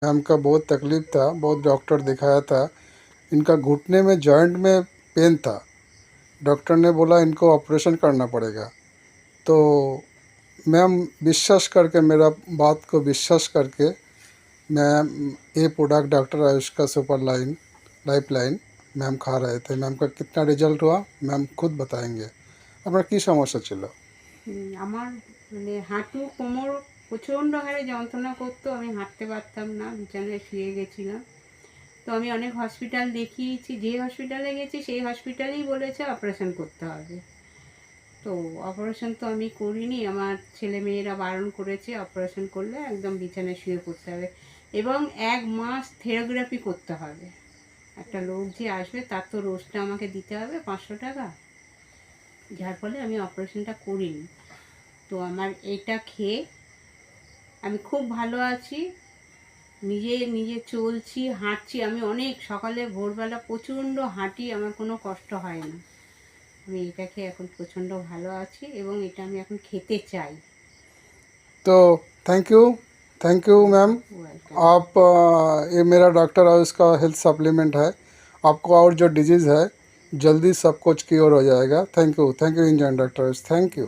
Ma'am का बहुत तकलीफ़ था, बहुत डॉक्टर दिखाया था। इनका घुटने में जॉइंट में पेन था। डॉक्टर ने बोला इनको ऑपरेशन करना पड़ेगा। तो मैम विश्वास करके, मेरा बात को विश्वास करके मैं ये प्रोडक्ट डॉक्टर आयुष का सुपर लाइफ लाइन मैम खा रहे थे। मैम का कितना रिजल्ट हुआ मैम खुद बताएंगे। আপনার কি সমস্যা ছিল? আমার মানে হাঁটু কোমর প্রচণ্ড হারে যন্ত্রণা করতো, আমি হাঁটতে পারতাম না, বিছানায় শুয়ে গেছিলাম। তো আমি অনেক হসপিটাল দেখিয়েছি, যে হসপিটালে গেছি সেই হসপিটালেই বলেছে অপারেশন করতে হবে। তো অপারেশন তো আমি করিনি, আমার ছেলে মেয়েরা বারণ করেছে অপারেশন করলে একদম বিছানায় শুয়ে পড়তে হবে এবং 1 মাস থেরাপিউটি করতে হবে। একটা লোক যে আসবে তার তো রোজটা আমাকে দিতে হবে 500 টাকা, যার ফলে আমি অপারেশনটা করিনি। তো আমার এটা খেয়ে আমি খুব ভালো আছি, নিজে নিজে চলছি, হাঁটছি। আমি অনেক সকালে ভোরবেলা প্রচণ্ড হাঁটি, আমার কোনো কষ্ট হয় না। আমি এটা খেয়ে এখন প্রচণ্ড ভালো আছি এবং এটা আমি এখন খেতে চাই। तो थैंक यू मैम। ওয়েলকাম। आप ये मेरा डॉक्टर आयुष का हेल्थ सप्लीमेंट है। आपको और जो डिजीज़ है जल्दी सब कुछ क्योर हो जाएगा। Thank you engine doctor Ayush, thank you.